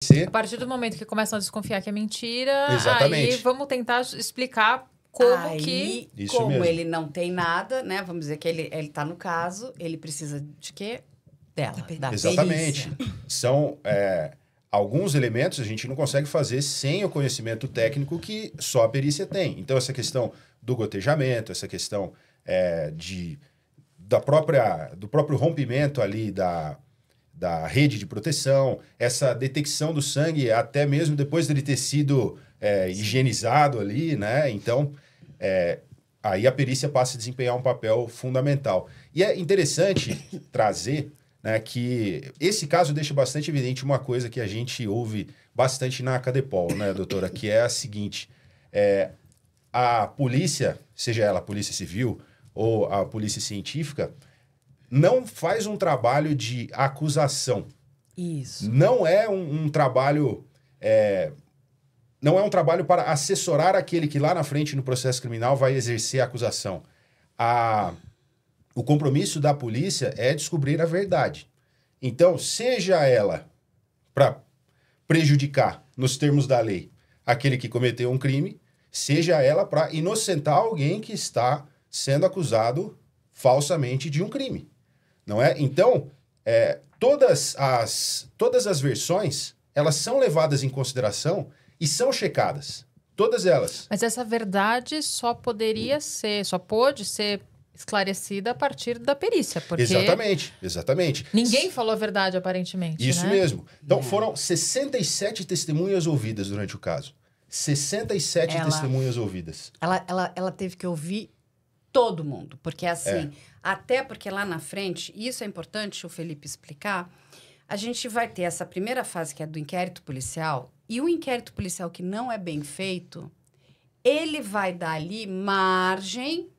A partir do momento que começam a desconfiar que é mentira, Exatamente. aí vamos tentar explicar como aí, Isso como mesmo. ele não tem nada, né? Vamos dizer que ele tá no caso, ele precisa de quê? Dela, da Exatamente. perícia. São alguns elementos a gente não consegue fazer sem o conhecimento técnico que só a perícia tem. Então, essa questão do gotejamento, essa questão do próprio rompimento ali da rede de proteção, essa detecção do sangue até mesmo depois dele ter sido higienizado ali, né? Então, aí a perícia passa a desempenhar um papel fundamental. E é interessante trazer, né, que esse caso deixa bastante evidente uma coisa que a gente ouve bastante na Cadepol, né, doutora? Que é a seguinte, a polícia, seja ela a polícia civil ou a polícia científica, não faz um trabalho de acusação. Isso. Não é um trabalho... não é um trabalho para assessorar aquele que lá na frente no processo criminal vai exercer a acusação. O compromisso da polícia é descobrir a verdade. Então, seja ela para prejudicar, nos termos da lei, aquele que cometeu um crime, seja ela para inocentar alguém que está sendo acusado falsamente de um crime. Não é? Então, todas as versões, elas são levadas em consideração e são checadas. Todas elas. Mas essa verdade só pôde ser esclarecida a partir da perícia, porque... Exatamente. Ninguém falou a verdade, aparentemente, Isso né? mesmo. Então, foram 67 testemunhas ouvidas durante o caso. 67 testemunhas ouvidas. Ela teve que ouvir todo mundo, porque assim, até porque lá na frente, isso é importante o Felipe explicar, a gente vai ter essa primeira fase que é do inquérito policial, e o inquérito policial que não é bem feito, ele vai dar ali margem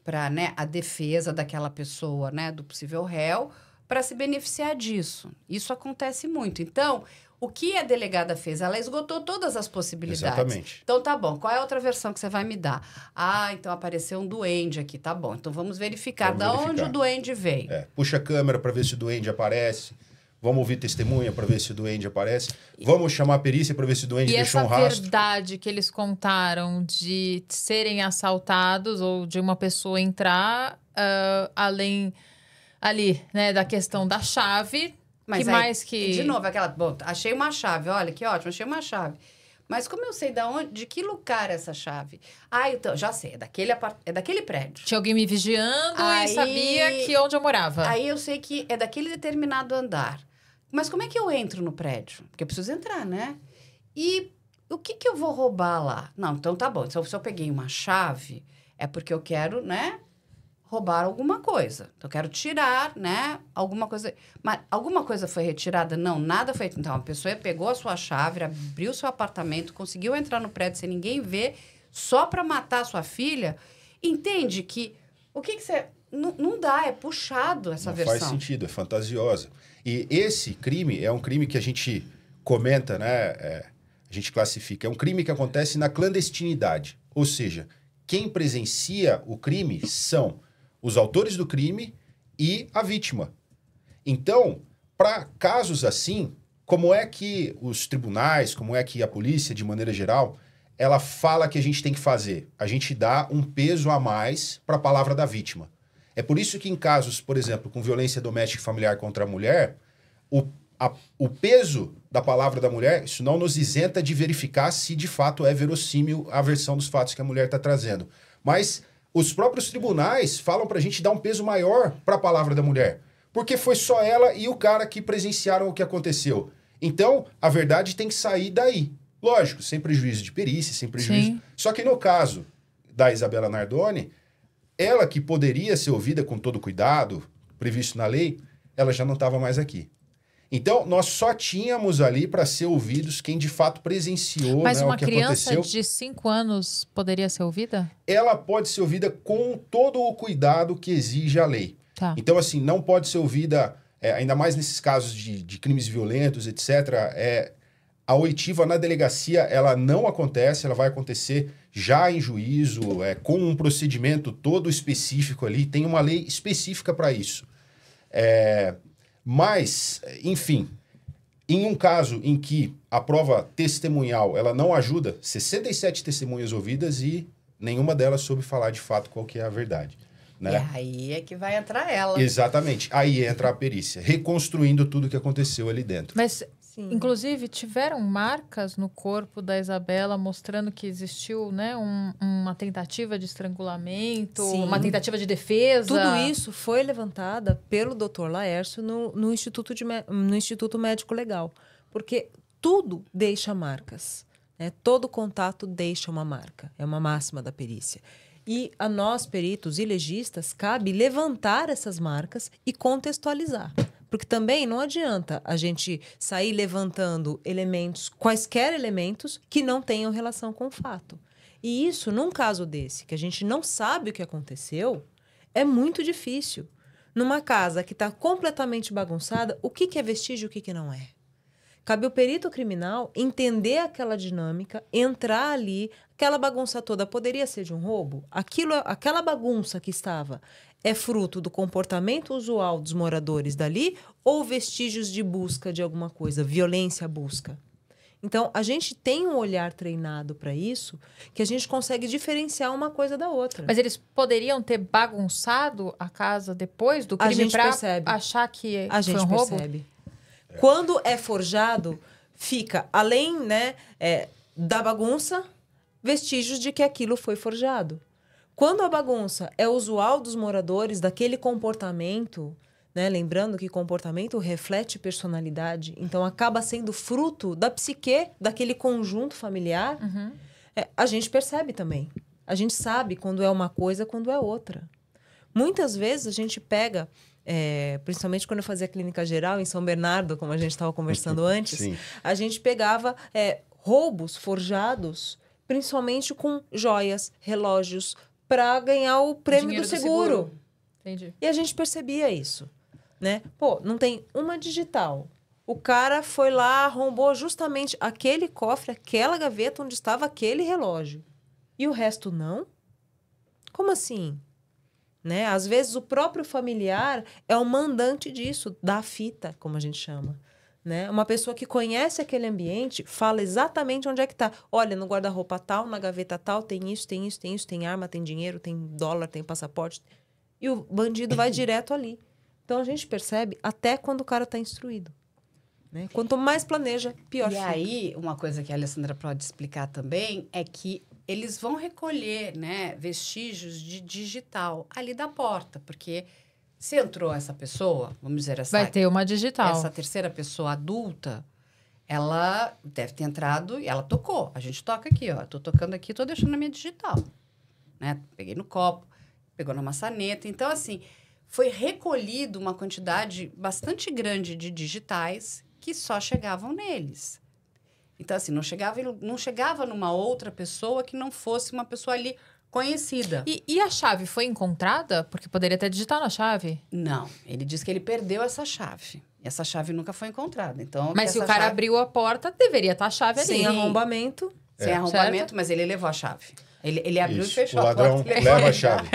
para, né, a defesa daquela pessoa, né, do possível réu, para se beneficiar disso. Isso acontece muito. Então, o que a delegada fez? Ela esgotou todas as possibilidades. Exatamente. Então, tá bom. Qual é a outra versão que você vai me dar? Então apareceu um duende aqui. Tá bom. Então, vamos verificar onde o duende veio. Puxa a câmera para ver se o duende aparece. Vamos ouvir testemunha para ver se o duende aparece. Vamos chamar a perícia para ver se o duende deixou um rastro. E essa verdade que eles contaram de serem assaltados ou de uma pessoa entrar, além ali, né, da questão da chave... Mas que aí, mais que... De novo, aquela... Bom, achei uma chave. Olha, que ótimo, achei uma chave. Mas como eu sei de que lugar é essa chave? Então, já sei, é daquele prédio. Tinha alguém me vigiando e sabia que onde eu morava. Aí eu sei que é daquele determinado andar. Mas como é que eu entro no prédio? Porque eu preciso entrar, né? E o que eu vou roubar lá? Não, então tá bom. Se eu peguei uma chave, é porque eu quero, né... roubar alguma coisa. Então, eu quero tirar, né, alguma coisa. Mas alguma coisa foi retirada? Não, nada foi. Então, a pessoa pegou a sua chave, abriu seu apartamento, conseguiu entrar no prédio sem ninguém ver, só para matar a sua filha. Entende que... O que você... Não dá, é puxado essa versão. Não faz sentido, é fantasiosa. E esse crime é um crime que a gente comenta, né, a gente classifica. É um crime que acontece na clandestinidade. Ou seja, quem presencia o crime são os autores do crime e a vítima. Então, para casos assim, como é que os tribunais, como é que a polícia, de maneira geral, ela fala que a gente tem que fazer? A gente dá um peso a mais para a palavra da vítima. É por isso que em casos, por exemplo, com violência doméstica e familiar contra a mulher, o peso da palavra da mulher, isso não nos isenta de verificar se de fato é verossímil a versão dos fatos que a mulher está trazendo. Mas... os próprios tribunais falam para a gente dar um peso maior para a palavra da mulher. Porque foi só ela e o cara que presenciaram o que aconteceu. Então, a verdade tem que sair daí. Lógico, sem prejuízo de perícia, sem prejuízo. Sim. Só que no caso da Isabela Nardoni, ela que poderia ser ouvida com todo cuidado, previsto na lei, ela já não estava mais aqui. Então, nós só tínhamos ali para ser ouvidos quem de fato presenciou, Mas né, uma o que criança aconteceu. de 5 anos poderia ser ouvida? Ela pode ser ouvida com todo o cuidado que exige a lei. Tá. Então, assim, não pode ser ouvida, ainda mais nesses casos de crimes violentos, etc. A oitiva na delegacia, ela não acontece, ela vai acontecer já em juízo, com um procedimento todo específico ali, tem uma lei específica para isso. Mas, enfim, Em um caso em que a prova testemunhal ela não ajuda, 67 testemunhas ouvidas e nenhuma delas soube falar de fato qual que é a verdade. Né? E aí é que vai entrar ela. Exatamente. Aí entra a perícia, reconstruindo tudo que aconteceu ali dentro. Mas, Sim. inclusive, tiveram marcas no corpo da Isabela mostrando que existiu, né, uma tentativa de estrangulamento, Sim. uma tentativa de defesa. Tudo isso foi levantada pelo Dr. Laércio no Instituto Médico Legal. Porque tudo deixa marcas. Né? Todo contato deixa uma marca. É uma máxima da perícia. E a nós, peritos e legistas, cabe levantar essas marcas e contextualizar. Porque também não adianta a gente sair levantando elementos, quaisquer elementos, que não tenham relação com o fato. E isso, num caso desse, que a gente não sabe o que aconteceu, é muito difícil. Numa casa que está completamente bagunçada, o que é vestígio e o que não é? Cabe ao perito criminal entender aquela dinâmica, entrar ali, aquela bagunça toda poderia ser de um roubo? Aquela bagunça que estava é fruto do comportamento usual dos moradores dali ou vestígios de busca de alguma coisa, violência à busca? Então, a gente tem um olhar treinado para isso, que a gente consegue diferenciar uma coisa da outra. Mas eles poderiam ter bagunçado a casa depois do crime para achar que foi um roubo? Percebe. Quando é forjado, fica, além, né, da bagunça, vestígios de que aquilo foi forjado. Quando a bagunça é usual dos moradores, daquele comportamento, né, lembrando que comportamento reflete personalidade, então acaba sendo fruto da psique daquele conjunto familiar, a gente percebe também. A gente sabe quando é uma coisa, quando é outra. Muitas vezes a gente pega... principalmente quando eu fazia clínica geral em São Bernardo, como a gente estava conversando antes, Sim. a gente pegava roubos forjados, principalmente com joias, relógios, para ganhar o prêmio Dinheiro do seguro. Entendi. E a gente percebia isso, né? Pô, não tem uma digital. O cara foi lá, arrombou justamente aquele cofre, aquela gaveta onde estava aquele relógio. E o resto não? Como assim? Né? Às vezes o próprio familiar é o mandante disso, da fita, como a gente chama. Né? Uma pessoa que conhece aquele ambiente fala exatamente onde é que está. Olha, no guarda-roupa tal, na gaveta tal, tem isso, tem isso, tem isso, tem arma, tem dinheiro, tem dólar, tem passaporte. E o bandido vai direto ali. Então a gente percebe até quando o cara está instruído. Né? Quanto mais planeja, pior fica. E aí, uma coisa que a Alessandra pode explicar também é que eles vão recolher, né, vestígios de digital ali da porta, porque se entrou essa pessoa, vamos dizer assim, Vai ter uma digital. essa terceira pessoa adulta, ela deve ter entrado e ela tocou. A gente toca aqui, ó, tô tocando aqui, tô deixando a minha digital, né? Peguei no copo, pegou na maçaneta. Então, assim, foi recolhido uma quantidade bastante grande de digitais que só chegavam neles. Então, assim, não chegava numa outra pessoa que não fosse uma pessoa ali conhecida. E a chave foi encontrada? Porque poderia ter digital na chave. Não, ele disse que ele perdeu essa chave. Essa chave nunca foi encontrada. Então, Mas se o cara abriu a porta, deveria estar a chave ali. Sem arrombamento. Sem arrombamento, certo? mas ele levou a chave. Ele abriu Isso. e fechou O ladrão a porta. leva a chave.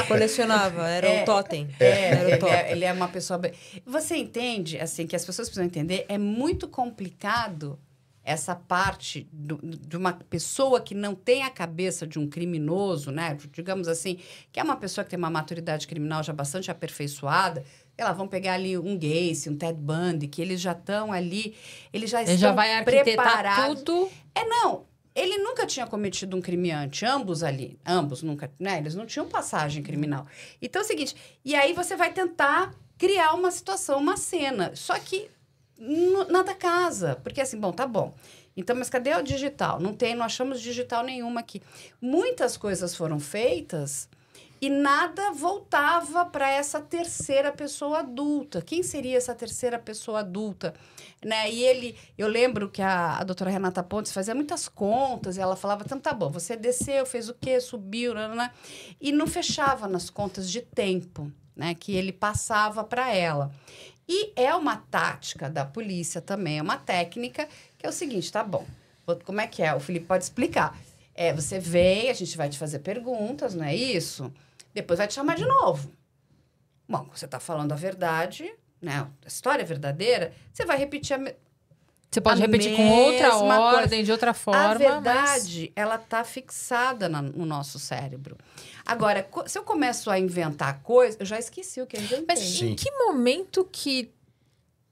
Colecionava, era o totem. Era o totem. Ele é uma pessoa... Você entende, assim, que as pessoas precisam entender, é muito complicado essa parte de uma pessoa que não tem a cabeça de um criminoso, né? Digamos assim, que é uma pessoa que tem uma maturidade criminal já bastante aperfeiçoada. Sei lá, vão pegar ali um Gacy, um Ted Bundy, que eles já estão ali, eles já estão Ele já vai arquitetar preparados. tudo. Não. Ele nunca tinha cometido um crime antes, ambos nunca, né? Eles não tinham passagem criminal. Então é o seguinte, e aí você vai tentar criar uma situação, uma cena, só que nada casa, porque assim, bom, tá bom. Então, mas cadê o digital? Não achamos digital nenhuma aqui. Muitas coisas foram feitas e nada voltava para essa terceira pessoa adulta. Quem seria essa terceira pessoa adulta? Né? E eu lembro que a doutora Renata Pontes fazia muitas contas, e ela falava, então tá bom, você desceu, fez o quê, subiu, né? E não fechava nas contas de tempo, né? Que ele passava para ela. E é uma tática da polícia também, é uma técnica, que é o seguinte, tá bom, como é que é? O Felipe pode explicar. Você vem, a gente vai te fazer perguntas, não é isso? Depois vai te chamar de novo. Bom, você está falando a verdade, né, a história é verdadeira, você vai repetir Você pode a repetir com outra mesma ordem, coisa. de outra forma. A verdade, ela tá fixada no nosso cérebro. Agora, se eu começo a inventar coisa, eu já esqueci o que eu inventei. Mas Sim. em que momento que,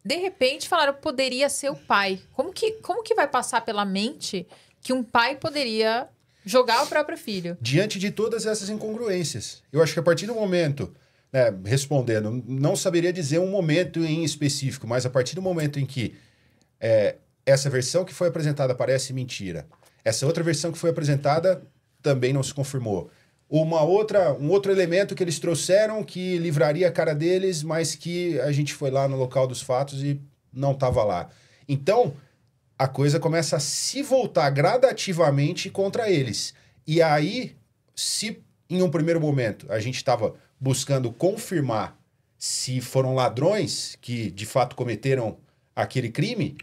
de repente, falaram poderia ser o pai? Como que vai passar pela mente que um pai poderia jogar o próprio filho? Diante de todas essas incongruências. Eu acho que a partir do momento, né, respondendo, não saberia dizer um momento em específico, mas a partir do momento em que essa versão que foi apresentada parece mentira, essa outra versão que foi apresentada também não se confirmou. Um outro elemento que eles trouxeram que livraria a cara deles, mas que a gente foi lá no local dos fatos e não estava lá. Então, a coisa começa a se voltar gradativamente contra eles. E aí, se em um primeiro momento a gente estava buscando confirmar se foram ladrões que de fato cometeram aquele crime,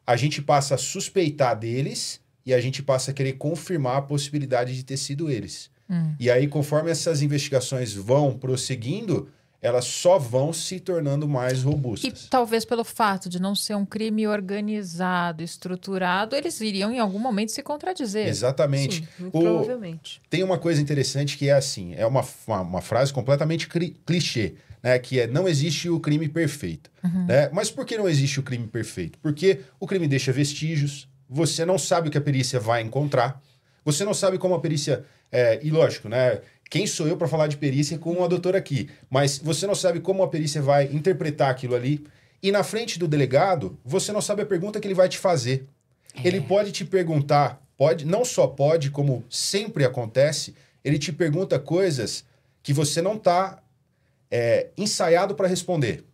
a gente passa a suspeitar deles e a gente passa a querer confirmar a possibilidade de ter sido eles. E aí, conforme essas investigações vão prosseguindo, elas só vão se tornando mais E robustas. talvez pelo fato de não ser um crime organizado, estruturado, eles iriam em algum momento se contradizer. Exatamente. Sim, muito provavelmente. Tem uma coisa interessante que é assim, é uma frase completamente clichê, né? Que é, não existe o crime perfeito. Né? Mas por que não existe o crime perfeito? Porque o crime deixa vestígios, você não sabe o que a perícia vai encontrar, você não sabe como a perícia... e lógico, né? Quem sou eu para falar de perícia com uma doutora aqui? Mas você não sabe como a perícia vai interpretar aquilo ali. E na frente do delegado, você não sabe a pergunta que ele vai te fazer. Ele pode te perguntar, não só pode, como sempre acontece, ele te pergunta coisas que você não está ensaiado para responder.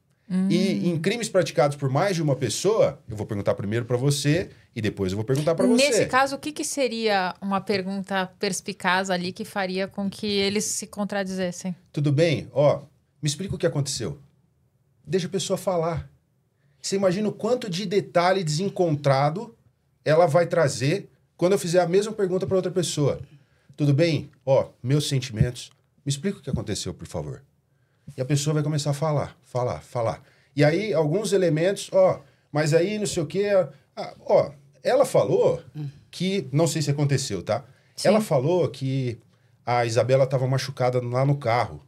E em crimes praticados por mais de uma pessoa, eu vou perguntar primeiro para você e depois eu vou perguntar para você. Nesse caso, o que seria uma pergunta perspicaz ali que faria com que eles se contradizessem? Tudo bem? Me explica o que aconteceu. Deixa a pessoa falar. Você imagina o quanto de detalhe desencontrado ela vai trazer quando eu fizer a mesma pergunta para outra pessoa. Tudo bem? Meus sentimentos. Me explica o que aconteceu, por favor. E a pessoa vai começar a falar. E aí, alguns elementos, mas aí não sei o quê. Ela falou que, não sei se aconteceu, tá? Sim. Ela falou que a Isabela estava machucada lá no carro.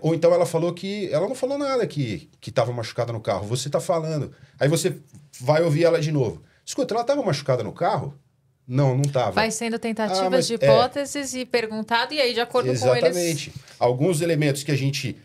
Ou então ela falou que... Ela não falou nada que estava machucada no carro. Você está falando. Aí você vai ouvir ela de novo. Escuta, ela estava machucada no carro? Não estava. Vai sendo tentativas mas de hipóteses e perguntado, e aí de acordo com eles... Exatamente. Alguns elementos que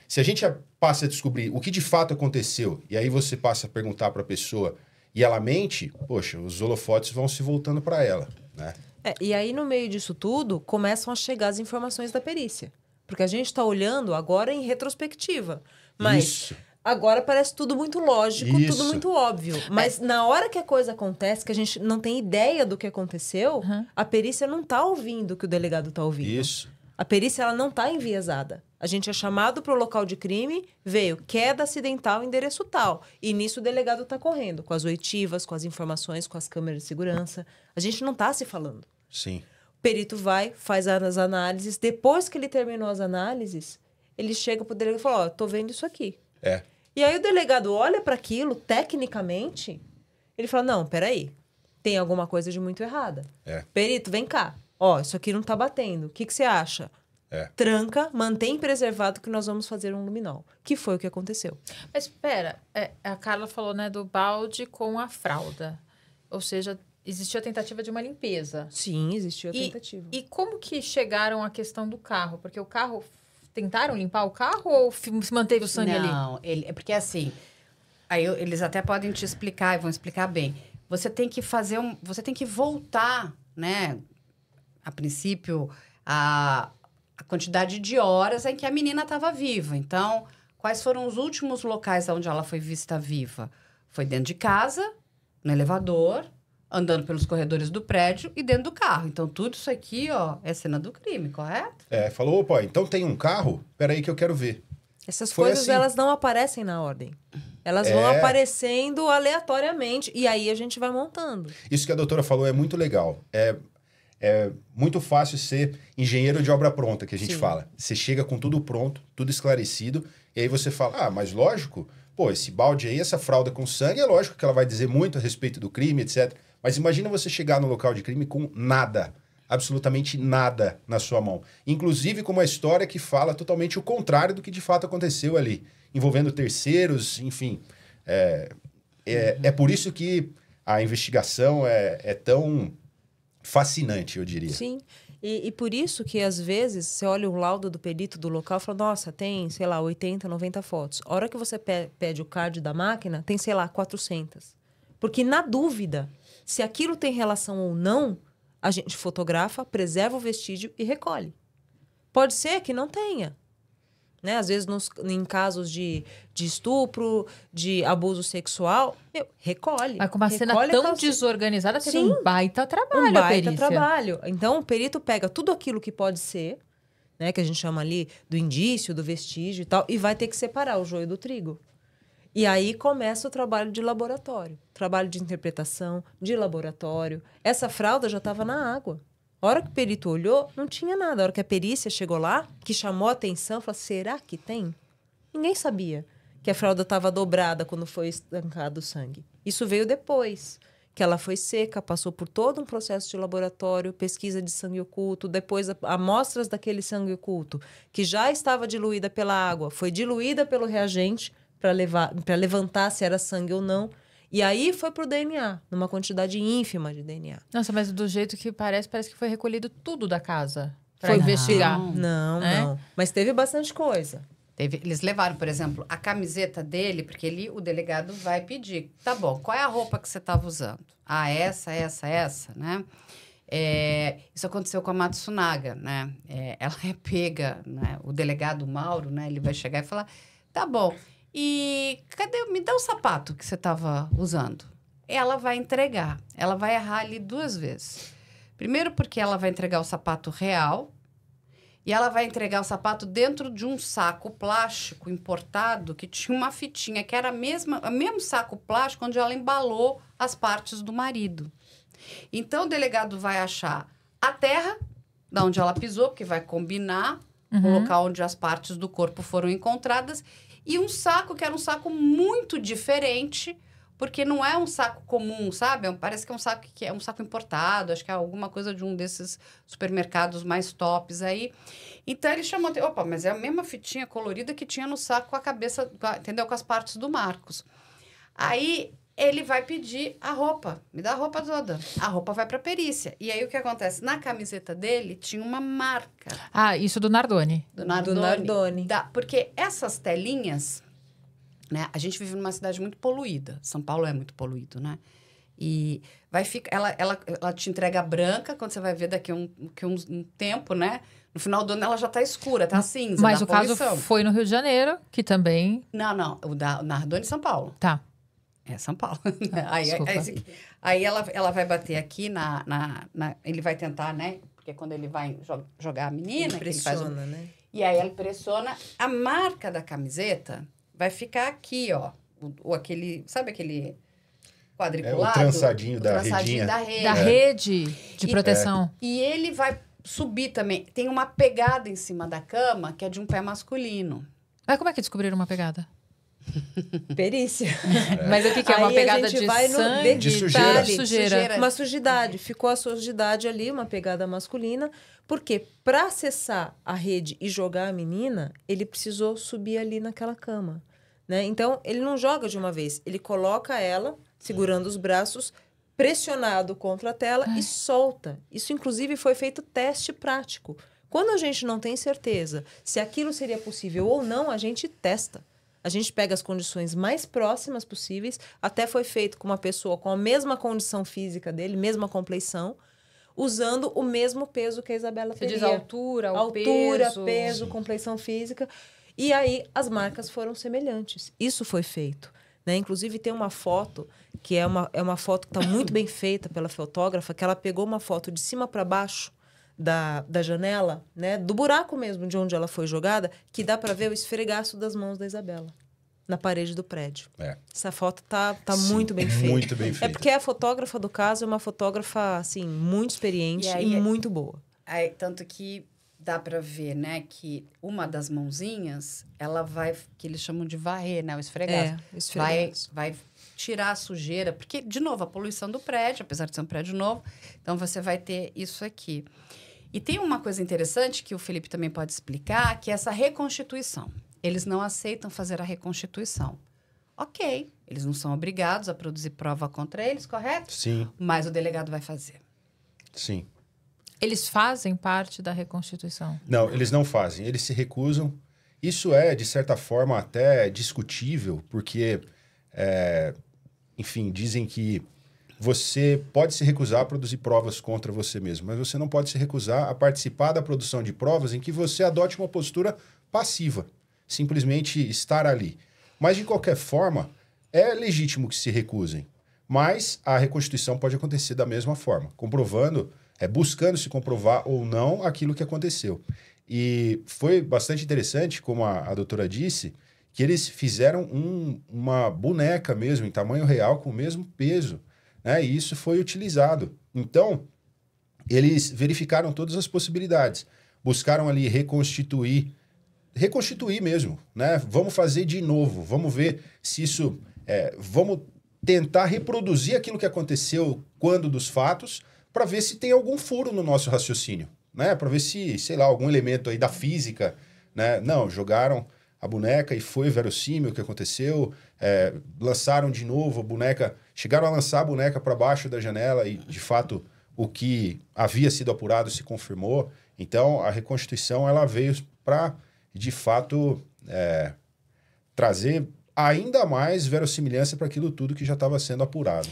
se a gente passa a descobrir o que de fato aconteceu, e aí você passa a perguntar para a pessoa e ela mente, poxa, os holofotes vão se voltando para ela, né? E aí, no meio disso tudo, começam a chegar as informações da perícia. Porque a gente está olhando agora em retrospectiva. Mas Isso. agora parece tudo muito lógico, Isso. tudo muito óbvio. Mas na hora que a coisa acontece, que a gente não tem ideia do que aconteceu, a perícia não está ouvindo o que o delegado está ouvindo. Isso. A perícia ela não está enviesada. A gente é chamado para o local de crime, veio queda acidental, endereço tal. E nisso o delegado está correndo, com as oitivas, com as informações, com as câmeras de segurança. A gente não está se falando. Sim. O perito vai, faz as análises. Depois que ele terminou as análises, ele chega para o delegado e fala, tô vendo isso aqui. E aí o delegado olha para aquilo, tecnicamente, ele fala, não, peraí, tem alguma coisa de muito errada. Perito, vem cá. Isso aqui não tá batendo. O que você acha? Tranca, mantém preservado que nós vamos fazer um luminol. Que foi o que aconteceu. Mas espera, a Carla falou, né, do balde com a fralda. Ou seja, existiu a tentativa de uma limpeza. Sim, existiu a tentativa. E como que chegaram à questão do carro? Porque o carro... Tentaram limpar o carro ou se manteve o sangue ali? Não, é porque assim... Aí eles até podem te explicar e vão explicar bem. Você tem que você tem que voltar, né? A princípio, a quantidade de horas em que a menina estava viva. Então, quais foram os últimos locais onde ela foi vista viva? Foi dentro de casa, no elevador, andando pelos corredores do prédio e dentro do carro. Então, tudo isso aqui, é cena do crime, correto? Falou, opa, então tem um carro? Peraí que eu quero ver. Essas Foi coisas, assim. elas não aparecem na ordem. Elas vão aparecendo aleatoriamente. E aí a gente vai montando. Isso que a doutora falou é muito legal. É muito fácil ser engenheiro de obra pronta, que a gente fala. Você chega com tudo pronto, tudo esclarecido, e aí você fala, mas lógico, pô, esse balde aí, essa fralda com sangue, é lógico que ela vai dizer muito a respeito do crime, etc. Mas imagina você chegar no local de crime com nada, absolutamente nada na sua mão. Inclusive com uma história que fala totalmente o contrário do que de fato aconteceu ali, envolvendo terceiros, enfim. É por isso que a investigação é tão fascinante, eu diria. Sim, e por isso que às vezes você olha o laudo do perito do local e fala, nossa, tem, sei lá, 80, 90 fotos. A hora que você pede o card da máquina, tem, sei lá, 400. Porque na dúvida, se aquilo tem relação ou não, a gente fotografa, preserva o vestígio e recolhe. Pode ser que não tenha. Né? Às vezes, em casos de estupro, de abuso sexual, recolhe. Mas com uma cena tão desorganizada, teve um baita trabalho. Um baita trabalho. Então, o perito pega tudo aquilo que pode ser, né, que a gente chama ali do indício, do vestígio e tal, e vai ter que separar o joio do trigo. E aí começa o trabalho de laboratório. Trabalho de interpretação, de laboratório. Essa fralda já estava na água. A hora que o perito olhou, não tinha nada. A hora que a perícia chegou lá, que chamou a atenção, falou, será que tem? Ninguém sabia que a fralda estava dobrada quando foi estancado o sangue. Isso veio depois, que ela foi seca, passou por todo um processo de laboratório, pesquisa de sangue oculto, depois amostras daquele sangue oculto, que já estava diluída pela água, foi diluída pelo reagente para levantar se era sangue ou não. E aí foi pro DNA, numa quantidade ínfima de DNA. Nossa, mas do jeito que parece que foi recolhido tudo da casa para investigar. Não. Mas teve bastante coisa. Eles levaram, por exemplo, a camiseta dele, porque o delegado vai pedir. Tá bom, qual é a roupa que você estava usando? Ah, essa, né? Isso aconteceu com a Matsunaga, né? Ela é pega, né? O delegado Mauro, né? Ele vai chegar e falar, tá bom, e me dá o sapato que você estava usando. Ela vai entregar. Ela vai errar ali 2 vezes. Primeiro porque ela vai entregar o sapato real e ela vai entregar o sapato dentro de um saco plástico importado que tinha uma fitinha, que era o mesmo saco plástico onde ela embalou as partes do marido. Então, o delegado vai achar a terra, da onde ela pisou, porque vai combinar o local onde as partes do corpo foram encontradas, e um saco que era um saco muito diferente, porque não é um saco comum, sabe? Parece que é um saco importado, acho que é alguma coisa de um desses supermercados mais tops aí. Então, ele chamou... Opa, mas é a mesma fitinha colorida que tinha no saco com a cabeça, entendeu? Com as partes do Marcos. Aí, ele vai pedir a roupa. Me dá a roupa toda. A roupa vai para perícia. E aí, o que acontece? Na camiseta dele, tinha uma marca. Ah, isso do Nardoni. Do Nardoni. Porque essas telinhas... Né? A gente vive numa cidade muito poluída. São Paulo é muito poluído, né? E vai ficar... Ela te entrega branca, quando você vai ver daqui um tempo, né? No final do ano ela já tá escura, tá cinza. Mas o caso foi no Rio de Janeiro, que também... Não. O da Nardoni, São Paulo. Tá. É São Paulo. Aí ela vai bater aqui ele vai tentar, né? Porque quando ele vai jogar a menina... Ele pressiona, né? E aí ela pressiona. A marca da camiseta... vai ficar aqui, ó. Sabe aquele quadriculado? O trançadinho da redinha. Da rede de proteção. E ele vai subir também. Tem uma pegada em cima da cama que é de um pé masculino. Mas como é que descobriram uma pegada? Perícia. Mas o que é uma pegada de sangue? De sujeira. Sujeira. Uma sujidade. Ficou a sujidade ali, uma pegada masculina. Porque para acessar a rede e jogar a menina, ele precisou subir ali naquela cama. Né? Então, ele não joga de uma vez. Ele coloca ela, segurando os braços, pressionado contra a tela e solta. Isso, inclusive, foi feito teste prático. Quando a gente não tem certeza se aquilo seria possível ou não, a gente testa. A gente pega as condições mais próximas possíveis. Até foi feito com uma pessoa com a mesma condição física dele, mesma compleição, usando o mesmo peso que a Isabela teria. Você diz altura, peso, compleição física. E aí, as marcas foram semelhantes. Isso foi feito. Né? Inclusive, tem uma foto, que é uma foto que está muito bem feita pela fotógrafa, que ela pegou uma foto de cima para baixo da janela, né? Do buraco mesmo, de onde ela foi jogada, que dá para ver o esfregaço das mãos da Isabela na parede do prédio. Essa foto tá muito bem feita. Muito bem feita. É porque a fotógrafa do caso é uma fotógrafa, assim, muito experiente e muito boa. Tanto que dá para ver, né, que uma das mãozinhas, ela vai, que eles chamam de varrer, né, o esfregaço. Esfregaço. Vai tirar a sujeira, porque, de novo, a poluição do prédio, apesar de ser um prédio novo, então você vai ter isso aqui. E tem uma coisa interessante que o Felipe também pode explicar, que é essa reconstituição. Eles não aceitam fazer a reconstituição. Ok, eles não são obrigados a produzir prova contra eles, correto? Sim, Mas o delegado vai fazer. sim. Eles fazem parte da reconstituição. Não, eles não fazem, eles se recusam. Isso é, de certa forma, até discutível, porque, enfim, dizem que você pode se recusar a produzir provas contra você mesmo, mas você não pode se recusar a participar da produção de provas em que você adote uma postura passiva, simplesmente estar ali. Mas, de qualquer forma, é legítimo que se recusem. Mas a reconstituição pode acontecer da mesma forma, comprovando, buscando se comprovar ou não aquilo que aconteceu. E foi bastante interessante, como a doutora disse, que eles fizeram uma boneca mesmo, em tamanho real, com o mesmo peso, né? E isso foi utilizado. Então, eles verificaram todas as possibilidades, buscaram ali reconstituir mesmo, né? Vamos fazer de novo, vamos ver se isso... vamos tentar reproduzir aquilo que aconteceu quando dos fatos, para ver se tem algum furo no nosso raciocínio, né? Para ver se, sei lá, algum elemento aí da física, né? Não, jogaram a boneca e foi verossímil o que aconteceu, lançaram de novo a boneca, chegaram a lançar a boneca para baixo da janela e, de fato, o que havia sido apurado se confirmou. Então, a reconstituição ela veio para, de fato, trazer ainda mais verossimilhança para aquilo tudo que já estava sendo apurado.